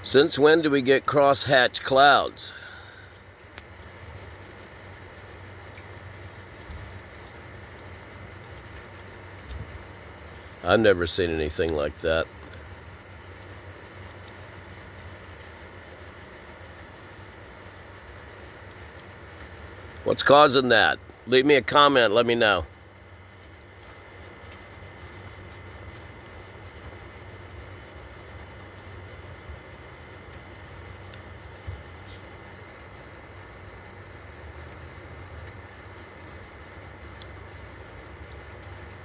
Since when do we get crosshatch clouds? I've never seen anything like that. What's causing that? Leave me a comment, let me know.